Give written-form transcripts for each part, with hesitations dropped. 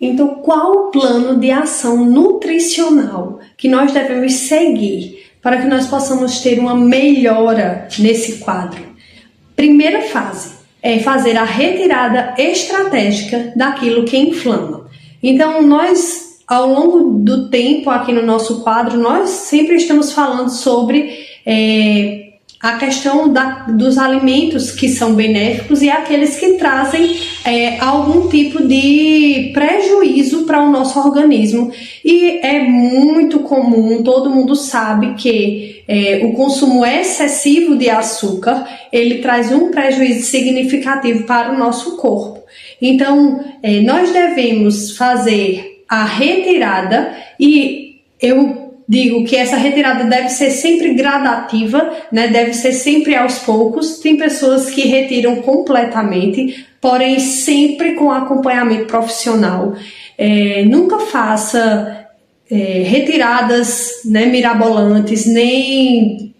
Então, qual o plano de ação nutricional que nós devemos seguir para que nós possamos ter uma melhora nesse quadro? Primeira fase é fazer a retirada estratégica daquilo que inflama. Então, nós, ao longo do tempo aqui no nosso quadro, nós sempre estamos falando sobre a questão dos alimentos que são benéficos e aqueles que trazem algum tipo de prejuízo para o nosso organismo. E é muito comum, todo mundo sabe que o consumo excessivo de açúcar, ele traz um prejuízo significativo para o nosso corpo. Então, nós devemos fazer a retirada, e eu digo que essa retirada deve ser sempre gradativa, né? Deve ser sempre aos poucos. Tem pessoas que retiram completamente, porém sempre com acompanhamento profissional. Nunca faça retiradas, né, mirabolantes, nem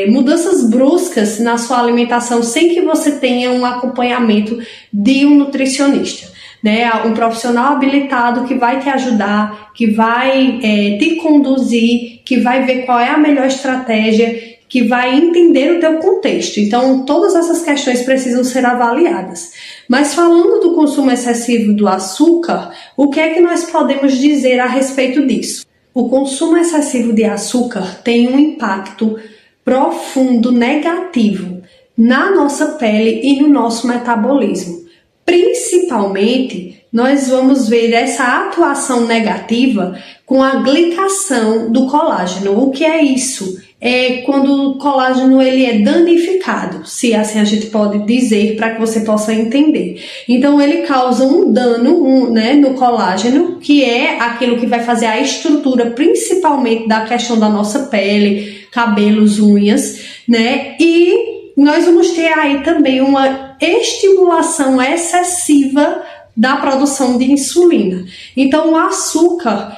mudanças bruscas na sua alimentação sem que você tenha um acompanhamento de um nutricionista, né? Um profissional habilitado que vai te ajudar, que vai te conduzir, que vai ver qual é a melhor estratégia, que vai entender o teu contexto. Então, todas essas questões precisam ser avaliadas. Mas falando do consumo excessivo do açúcar, o que é que nós podemos dizer a respeito disso? O consumo excessivo de açúcar tem um impacto profundo negativo na nossa pele e no nosso metabolismo. Principalmente, nós vamos ver essa atuação negativa com a glicação do colágeno. O que é isso? É quando o colágeno ele é danificado, se assim a gente pode dizer, para que você possa entender. Então, ele causa um dano no colágeno, que é aquilo que vai fazer a estrutura, principalmente da questão da nossa pele, cabelos, unhas, né? E nós vamos ter aí também uma estimulação excessiva da produção de insulina. Então, o açúcar,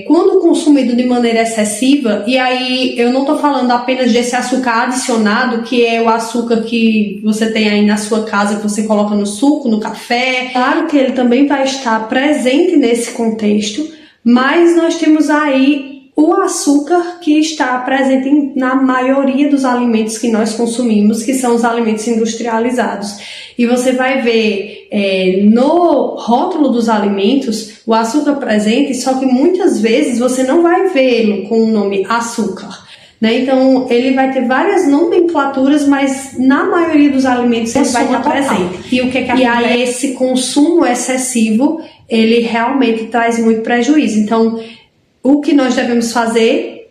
quando consumido de maneira excessiva, e aí eu não estou falando apenas desse açúcar adicionado, que é o açúcar que você tem aí na sua casa, que você coloca no suco, no café. Claro que ele também vai estar presente nesse contexto, mas nós temos aí o açúcar que está presente na maioria dos alimentos que nós consumimos, que são os alimentos industrializados. E você vai ver no rótulo dos alimentos o açúcar presente, só que muitas vezes você não vai vê-lo com o nome açúcar, né? Então, ele vai ter várias nomenclaturas, mas na maioria dos alimentos ele vai estar presente. E o que é que e aí esse consumo excessivo, ele realmente traz muito prejuízo. Então, o que nós devemos fazer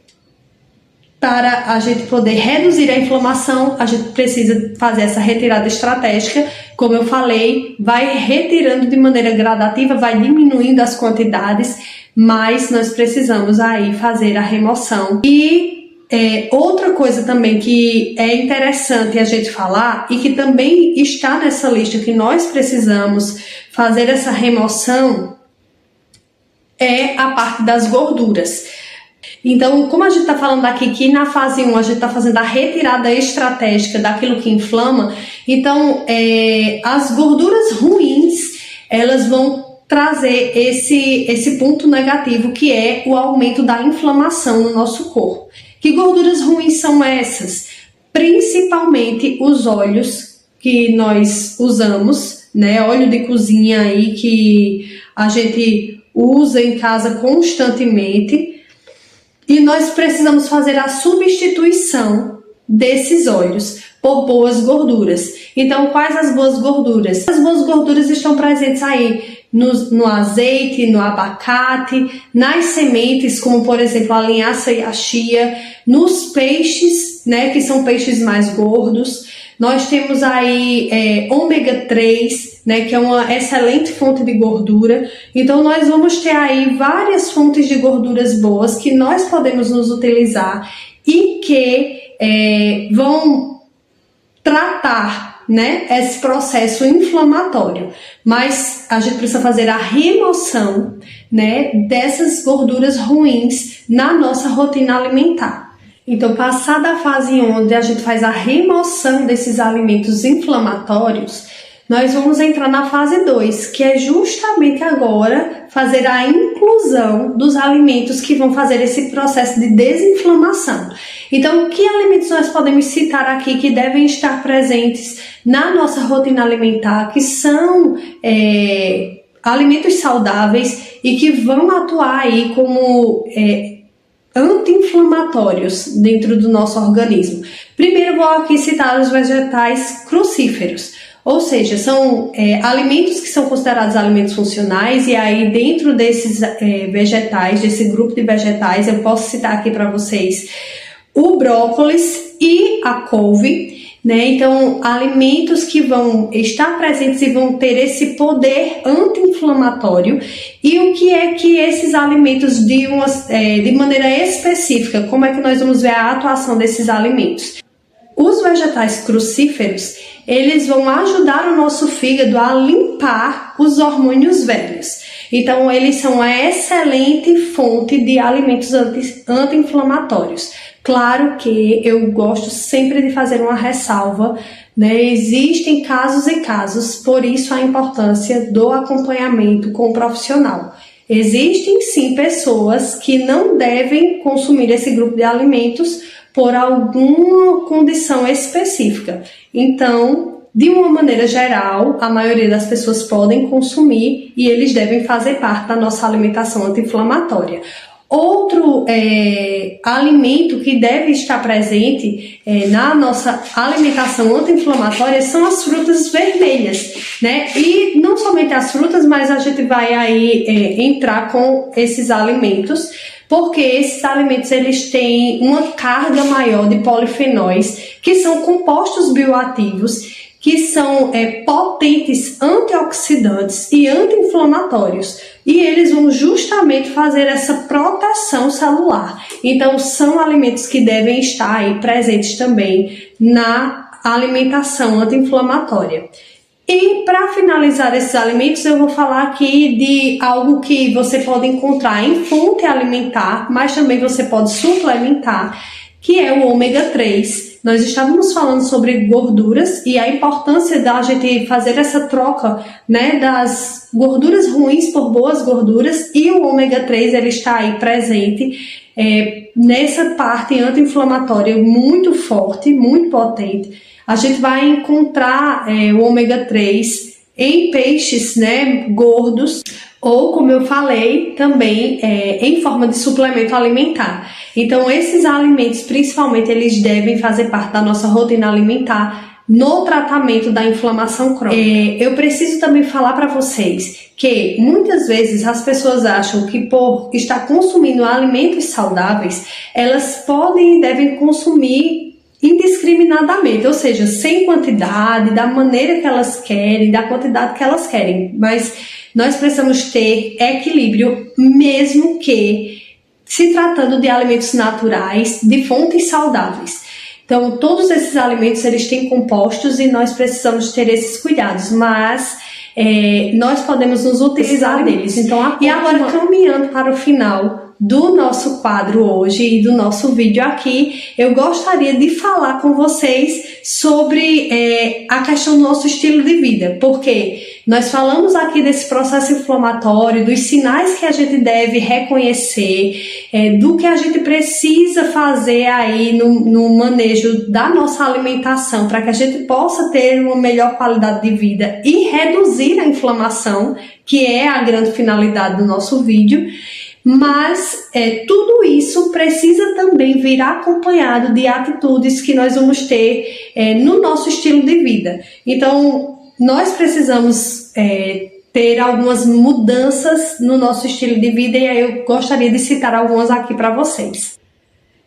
para a gente poder reduzir a inflamação? A gente precisa fazer essa retirada estratégica. Como eu falei, vai retirando de maneira gradativa, vai diminuindo as quantidades, mas nós precisamos aí fazer a remoção. E outra coisa também que é interessante a gente falar, e que também está nessa lista que nós precisamos fazer essa remoção, é a parte das gorduras. Então, como a gente está falando aqui que na fase 1 a gente está fazendo a retirada estratégica daquilo que inflama, então as gorduras ruins, elas vão trazer esse ponto negativo, que é o aumento da inflamação no nosso corpo. Que gorduras ruins são essas? Principalmente os óleos que nós usamos, né? Óleo de cozinha aí que a gente usa em casa constantemente, e nós precisamos fazer a substituição desses óleos por boas gorduras. Então, quais as boas gorduras? As boas gorduras estão presentes aí no azeite, no abacate, nas sementes, como por exemplo a linhaça e a chia, nos peixes, né, que são peixes mais gordos. Nós temos aí ômega 3, né, que é uma excelente fonte de gordura. Então, nós vamos ter aí várias fontes de gorduras boas que nós podemos nos utilizar e que vão tratar, né, esse processo inflamatório. Mas a gente precisa fazer a remoção, né, dessas gorduras ruins na nossa rotina alimentar. Então, passada a fase onde a gente faz a remoção desses alimentos inflamatórios, nós vamos entrar na fase 2, que é justamente agora fazer a inclusão dos alimentos que vão fazer esse processo de desinflamação. Então, que alimentos nós podemos citar aqui que devem estar presentes na nossa rotina alimentar, que são alimentos saudáveis e que vão atuar aí como anti-inflamatórios dentro do nosso organismo? Primeiro, vou aqui citar os vegetais crucíferos. Ou seja, são alimentos que são considerados alimentos funcionais, e aí dentro desses vegetais, desse grupo de vegetais, eu posso citar aqui para vocês o brócolis e a couve, né? Então, alimentos que vão estar presentes e vão ter esse poder anti-inflamatório. E o que é que esses alimentos, de maneira específica, como é que nós vamos ver a atuação desses alimentos? Os vegetais crucíferos, eles vão ajudar o nosso fígado a limpar os hormônios velhos. Então, eles são uma excelente fonte de alimentos anti-inflamatórios. Claro que eu gosto sempre de fazer uma ressalva, né? Existem casos e casos, por isso a importância do acompanhamento com o profissional. Existem sim pessoas que não devem consumir esse grupo de alimentos por alguma condição específica. Então, de uma maneira geral, a maioria das pessoas podem consumir e eles devem fazer parte da nossa alimentação anti-inflamatória. Outro alimento que deve estar presente na nossa alimentação anti-inflamatória são as frutas vermelhas, né? E não somente as frutas, mas a gente vai aí entrar com esses alimentos, porque esses alimentos eles têm uma carga maior de polifenóis, que são compostos bioativos, que são potentes antioxidantes e anti-inflamatórios, e eles vão justamente fazer essa proteção celular. Então, são alimentos que devem estar aí presentes também na alimentação anti-inflamatória. E para finalizar esses alimentos, eu vou falar aqui de algo que você pode encontrar em fonte alimentar, mas também você pode suplementar, que é o ômega 3. Nós estávamos falando sobre gorduras e a importância da gente fazer essa troca, né, das gorduras ruins por boas gorduras, e o ômega 3 ele está aí presente nessa parte anti-inflamatória muito forte, muito potente. A gente vai encontrar o ômega 3 em peixes, né, gordos, ou, como eu falei, também em forma de suplemento alimentar. Então, esses alimentos, principalmente, eles devem fazer parte da nossa rotina alimentar no tratamento da inflamação crônica. Eu preciso também falar para vocês que muitas vezes as pessoas acham que por estar consumindo alimentos saudáveis, elas podem e devem consumir indiscriminadamente, ou seja, sem quantidade, da maneira que elas querem, da quantidade que elas querem. Mas nós precisamos ter equilíbrio, mesmo que se tratando de alimentos naturais, de fontes saudáveis. Então, todos esses alimentos, eles têm compostos e nós precisamos ter esses cuidados, mas nós podemos nos utilizar deles. Então, e agora, caminhando para o final do nosso quadro hoje e do nosso vídeo aqui, eu gostaria de falar com vocês sobre a questão do nosso estilo de vida, porque nós falamos aqui desse processo inflamatório, dos sinais que a gente deve reconhecer, do que a gente precisa fazer aí no manejo da nossa alimentação para que a gente possa ter uma melhor qualidade de vida e reduzir a inflamação, que é a grande finalidade do nosso vídeo. Mas tudo isso precisa também vir acompanhado de atitudes que nós vamos ter no nosso estilo de vida. Então, nós precisamos ter algumas mudanças no nosso estilo de vida, e aí eu gostaria de citar algumas aqui para vocês.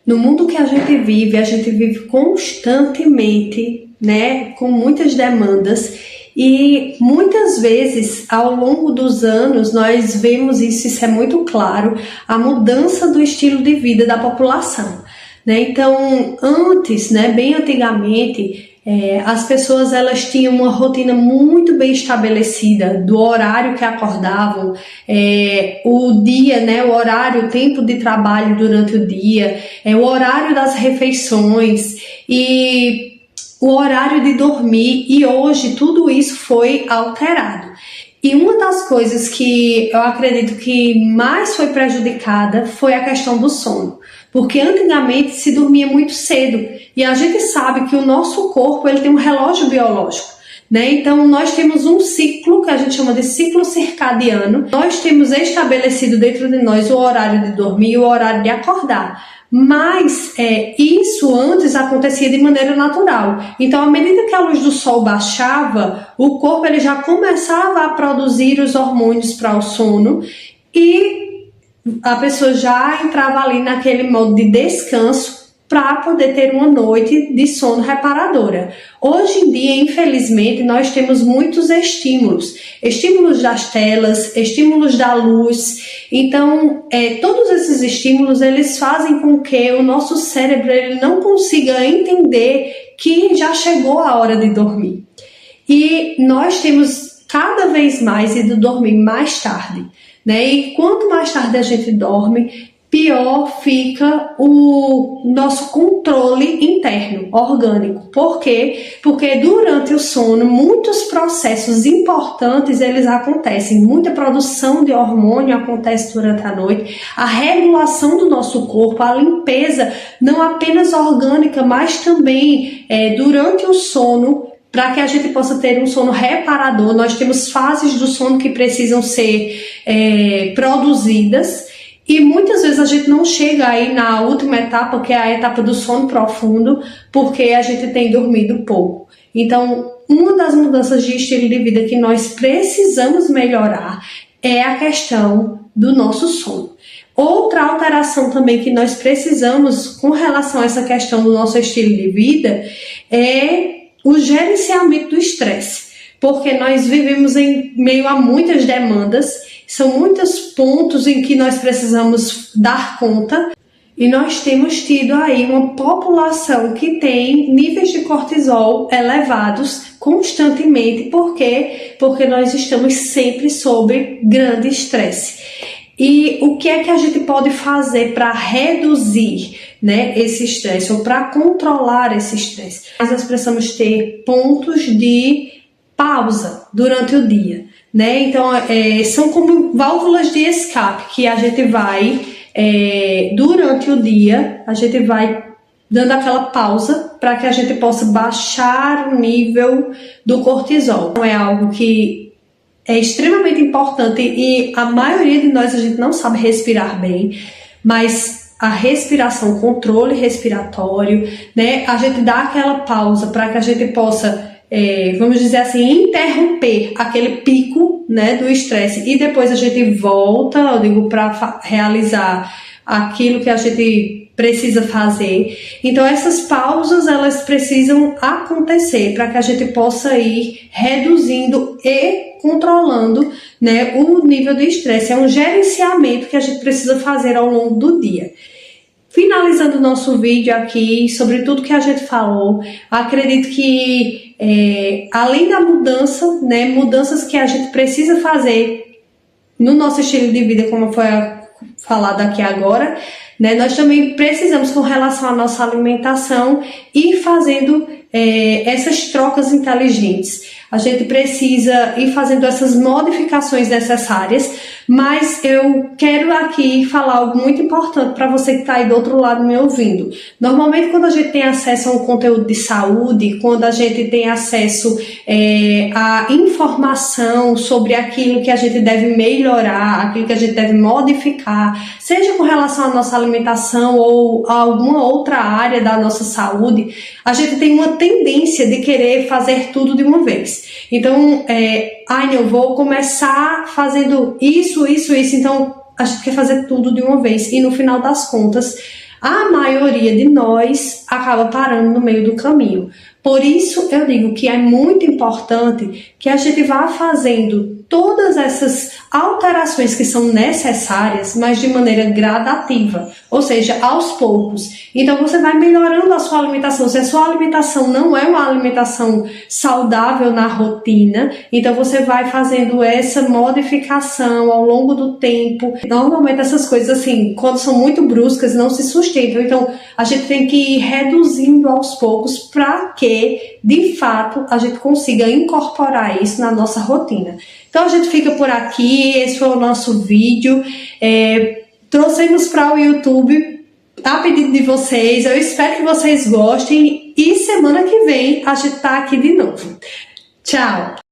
No mundo que a gente vive constantemente, né, com muitas demandas, e muitas vezes ao longo dos anos nós vemos isso é muito claro, a mudança do estilo de vida da população, né? Então, antes, né, bem antigamente, as pessoas elas tinham uma rotina muito bem estabelecida do horário que acordavam, o dia, né, o horário, o tempo de trabalho durante o dia, o horário das refeições e o horário de dormir, e hoje tudo isso foi alterado. E uma das coisas que eu acredito que mais foi prejudicada foi a questão do sono. Porque antigamente se dormia muito cedo e a gente sabe que o nosso corpo ele tem um relógio biológico, né? Então nós temos um ciclo que a gente chama de ciclo circadiano. Nós temos estabelecido dentro de nós o horário de dormir e o horário de acordar. Mas isso antes acontecia de maneira natural. Então, à medida que a luz do sol baixava, o corpo ele já começava a produzir os hormônios para o sono e a pessoa já entrava ali naquele modo de descanso para poder ter uma noite de sono reparadora. Hoje em dia, infelizmente, nós temos muitos estímulos das telas, estímulos da luz. Então, todos esses estímulos, eles fazem com que o nosso cérebro ele não consiga entender que já chegou a hora de dormir. E nós temos cada vez mais ido dormir mais tarde, né? E quanto mais tarde a gente dorme, pior fica o nosso controle interno, orgânico. Por quê? Porque durante o sono, muitos processos importantes eles acontecem. Muita produção de hormônio acontece durante a noite. A regulação do nosso corpo, a limpeza, não apenas orgânica, mas também durante o sono, para que a gente possa ter um sono reparador. Nós temos fases do sono que precisam ser produzidas. E muitas vezes a gente não chega aí na última etapa, que é a etapa do sono profundo, porque a gente tem dormido pouco. Então, uma das mudanças de estilo de vida que nós precisamos melhorar é a questão do nosso sono. Outra alteração também que nós precisamos com relação a essa questão do nosso estilo de vida é o gerenciamento do estresse. Porque nós vivemos em meio a muitas demandas, são muitos pontos em que nós precisamos dar conta e nós temos tido aí uma população que tem níveis de cortisol elevados constantemente. Por quê? Porque nós estamos sempre sob grande estresse. E o que é que a gente pode fazer para reduzir, né, esse estresse ou para controlar esse estresse? Nós precisamos ter pontos de pausa durante o dia, né? Então, são como válvulas de escape que a gente vai, durante o dia, a gente vai dando aquela pausa para que a gente possa baixar o nível do cortisol. É algo que é extremamente importante e a maioria de nós a gente não sabe respirar bem, mas a respiração, controle respiratório, né? A gente dá aquela pausa para que a gente possa vamos dizer assim, interromper aquele pico, né, do estresse e depois a gente volta, eu digo, para realizar aquilo que a gente precisa fazer. Então essas pausas elas precisam acontecer para que a gente possa ir reduzindo e controlando, né, o nível de estresse. É um gerenciamento que a gente precisa fazer ao longo do dia. Finalizando o nosso vídeo aqui sobre tudo que a gente falou, acredito que além da mudança, né, mudanças que a gente precisa fazer no nosso estilo de vida, como foi falado aqui agora, né, nós também precisamos, com relação à nossa alimentação, ir fazendo essas trocas inteligentes. A gente precisa ir fazendo essas modificações necessárias, mas eu quero aqui falar algo muito importante para você que está aí do outro lado me ouvindo. Normalmente, quando a gente tem acesso a um conteúdo de saúde, quando a gente tem acesso a informação sobre aquilo que a gente deve melhorar, aquilo que a gente deve modificar, seja com relação à nossa alimentação ou a alguma outra área da nossa saúde, a gente tem uma tendência de querer fazer tudo de uma vez. Então, eu vou começar fazendo isso, então a gente quer fazer tudo de uma vez e no final das contas a maioria de nós acaba parando no meio do caminho. Por isso eu digo que é muito importante que a gente vá fazendo todas essas alterações que são necessárias, mas de maneira gradativa, ou seja, aos poucos. Então você vai melhorando a sua alimentação. Se a sua alimentação não é uma alimentação saudável na rotina, então você vai fazendo essa modificação ao longo do tempo. Normalmente essas coisas assim, quando são muito bruscas, não se sustentam. Então a gente tem que ir reduzindo aos poucos para que, de fato, a gente consiga incorporar isso na nossa rotina. Então a gente fica por aqui, esse foi o nosso vídeo. Trouxemos para o YouTube a pedido de vocês, eu espero que vocês gostem e semana que vem a gente tá aqui de novo. Tchau!